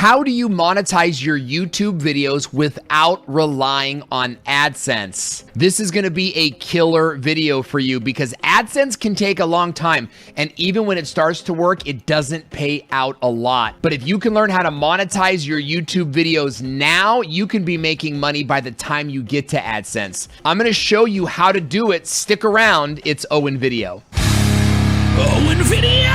How do you monetize your YouTube videos without relying on AdSense? This is going to be a killer video for you because AdSense can take a long time, and even when it starts to work, it doesn't pay out a lot. But if you can learn how to monetize your YouTube videos now, you can be making money by the time you get to AdSense. I'm going to show you how to do it. Stick around. It's Owen Video. Owen Video!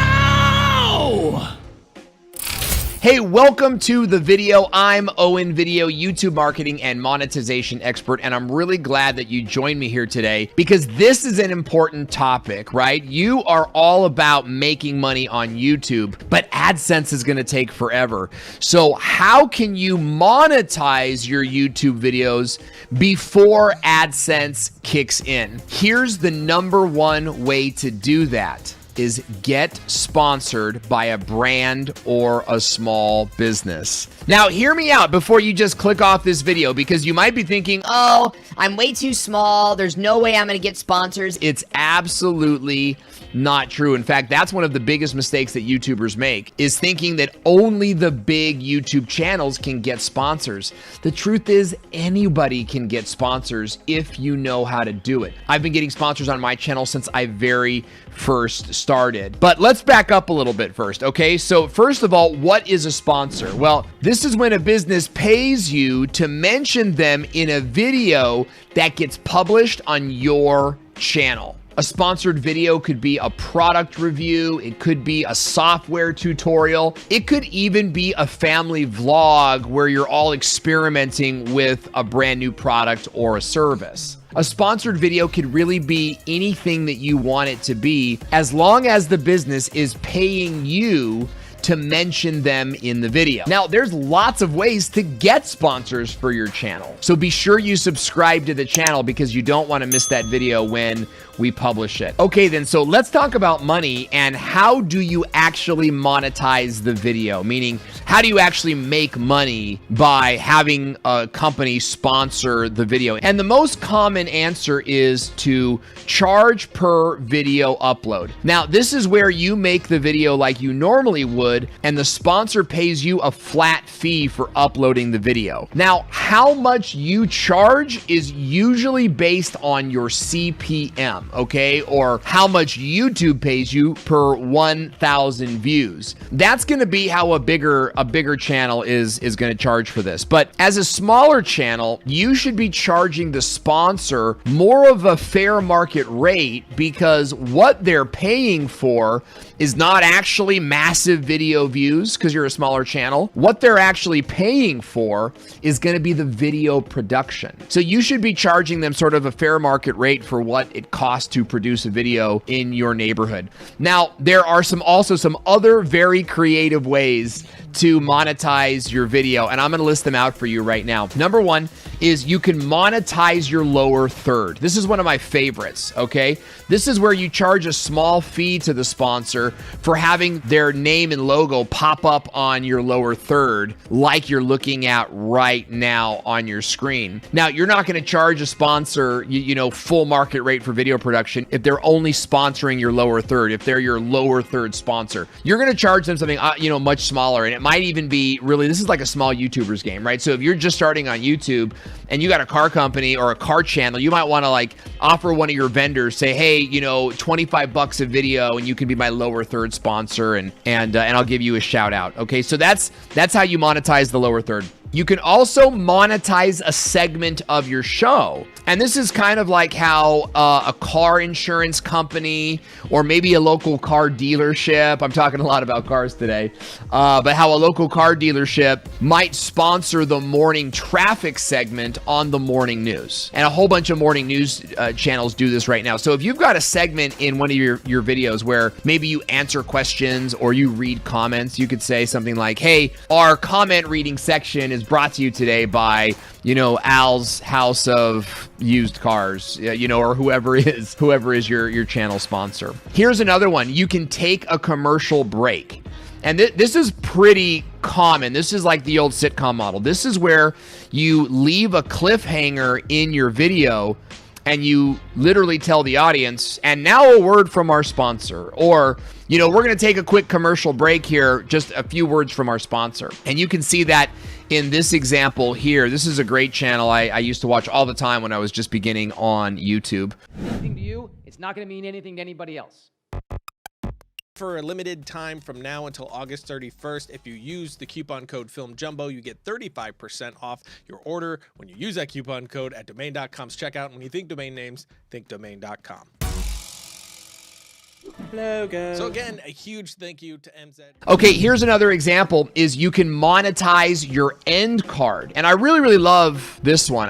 Hey, welcome to the video. I'm Owen Video, YouTube marketing and monetization expert, and I'm really glad that you joined me here today because this is an important topic, right? You are all about making money on YouTube, but AdSense is going to take forever. So how can you monetize your YouTube videos before AdSense kicks in? Here's the number one way to do that. Is get sponsored by a brand or a small business. Now, hear me out before you just click off this video because you might be thinking, oh, I'm way too small. There's no way I'm going to get sponsors. It's absolutely not true. In fact, that's one of the biggest mistakes that YouTubers make is thinking that only the big YouTube channels can get sponsors. The truth is anybody can get sponsors if you know how to do it. I've been getting sponsors on my channel since I very first started. But let's back up a little bit first, okay? So first of all, what is a sponsor? Well, this is when a business pays you to mention them in a video that gets published on your channel. A sponsored video could be a product review. It could be a software tutorial. It could even be a family vlog where you're all experimenting with a brand new product or a service. A sponsored video could really be anything that you want it to be as long as the business is paying you to mention them in the video. Now, there's lots of ways to get sponsors for your channel. So be sure you subscribe to the channel because you don't want to miss that video when we publish it. Okay, then, so let's talk about money and how do you actually monetize the video? Meaning, how do you actually make money by having a company sponsor the video? And the most common answer is to charge per video upload. Now, this is where you make the video like you normally would, and the sponsor pays you a flat fee for uploading the video. Now, how much you charge is usually based on your CPM, okay? Or how much YouTube pays you per 1,000 views. That's gonna be how a bigger channel is gonna charge for this. But as a smaller channel, you should be charging the sponsor more of a fair market rate because what they're paying for is not actually massive video views because you're a smaller channel. What they're actually paying for is going to be the video production. So you should be charging them sort of a fair market rate for what it costs to produce a video in your neighborhood. Now, there are also some other very creative ways to monetize your video, and I'm going to list them out for you right now. Number one is you can monetize your lower third. This is one of my favorites, okay? This is where you charge a small fee to the sponsor for having their name and logo pop up on your lower third like you're looking at right now on your screen. Now, you're not going to charge a sponsor, you know, full market rate for video production if they're only sponsoring your lower third, if they're your lower third sponsor. You're going to charge them something, much smaller, and it might even be really, this is like a small YouTuber's game, right? So if you're just starting on YouTube and you got a car company or a car channel, you might want to like offer one of your vendors, say, hey, $25 a video and you can be my lower third sponsor and I'll give you a shout out. Okay, so that's how you monetize the lower third. You can also monetize a segment of your show. And this is kind of like how a car insurance company or maybe a local car dealership, I'm talking a lot about cars today, but how a local car dealership might sponsor the morning traffic segment on the morning news. And a whole bunch of morning news channels do this right now. So if you've got a segment in one of your videos where maybe you answer questions or you read comments, you could say something like, hey, our comment reading section is brought to you today by, Al's House of Used Cars, or whoever is your channel sponsor. Here's another one. You can take a commercial break. And this is pretty common. This is like the old sitcom model. This is where you leave a cliffhanger in your video and you literally tell the audience, and now a word from our sponsor, or, you know, we're going to take a quick commercial break here, just a few words from our sponsor. And you can see that in this example here. This is a great channel I used to watch all the time when I was just beginning on YouTube. Anything to you, it's not going to mean anything to anybody else. For a limited time from now until August 31st, if you use the coupon code FilmJumbo, you get 35% off your order when you use that coupon code at domain.com's checkout. And when you think domain names, think domain.com. Logo. So again, a huge thank you to MZ. Okay, here's another example, is you can monetize your end card. And I really, really love this one.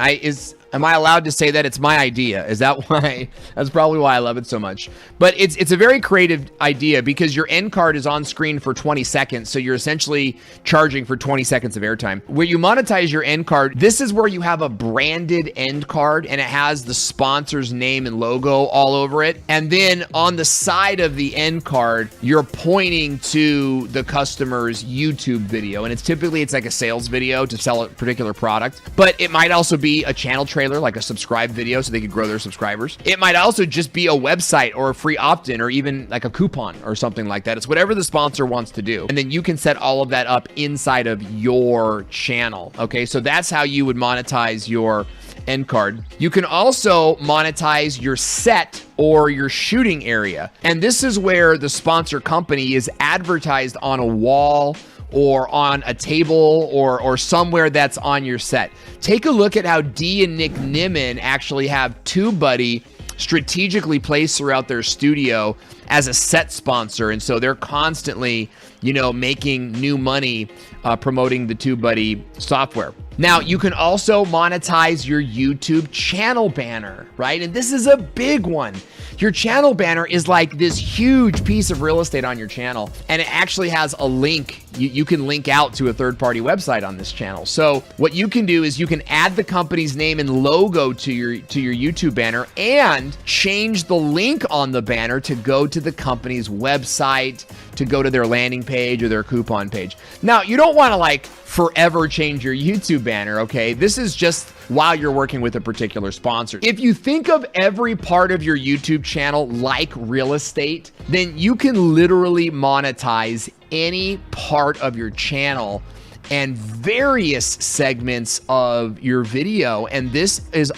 Am I allowed to say that? It's my idea. Is that why? That's probably why I love it so much. But it's a very creative idea, because your end card is on screen for 20 seconds. So you're essentially charging for 20 seconds of airtime. Where you monetize your end card, this is where you have a branded end card and it has the sponsor's name and logo all over it. And then on the side of the end card, you're pointing to the customer's YouTube video. And it's like a sales video to sell a particular product. But it might also be a channel trailer, like a subscribe video, so they could grow their subscribers. It might also just be a website or a free opt-in or even like a coupon or something like that. It's whatever the sponsor wants to do. And then you can set all of that up inside of your channel. Okay, so that's how you would monetize your end card. You can also monetize your set or your shooting area. And this is where the sponsor company is advertised on a wall or on a table or somewhere that's on your set. Take a look at how Dee and Nick Nimmin actually have TubeBuddy strategically placed throughout their studio as a set sponsor. And so they're constantly, you know, making new money promoting the TubeBuddy software. Now, you can also monetize your YouTube channel banner, right? And this is a big one. Your channel banner is like this huge piece of real estate on your channel, and it actually has a link. You can link out to a third-party website on this channel. So what you can do is you can add the company's name and logo to your YouTube banner and change the link on the banner to go to the company's website, to go to their landing page or their coupon page. Now, you don't want to like forever change your YouTube banner, okay? This is just while you're working with a particular sponsor. If you think of every part of your YouTube channel like real estate, then you can literally monetize any part of your channel and various segments of your video. And this is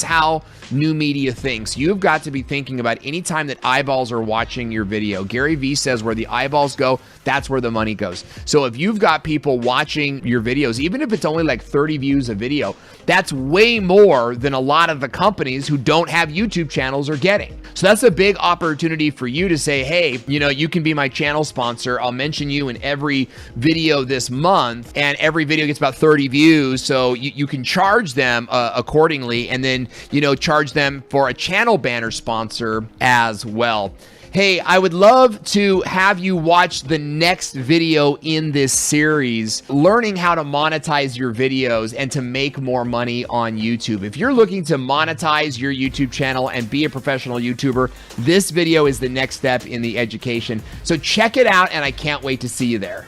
how new media thinks. You've got to be thinking about any time that eyeballs are watching your video. Gary Vee says where the eyeballs go, that's where the money goes. So if you've got people watching your videos, even if it's only like 30 views a video, that's way more than a lot of the companies who don't have YouTube channels are getting. So that's a big opportunity for you to say, hey, you know, you can be my channel sponsor. I'll mention you in every video this month, and every video gets about 30 views. So you can charge them accordingly, and then, you know, charge them for a channel banner sponsor as well. Hey, I would love to have you watch the next video in this series, learning how to monetize your videos and to make more money on YouTube. If you're looking to monetize your YouTube channel and be a professional YouTuber, this video is the next step in the education. So check it out, and I can't wait to see you there.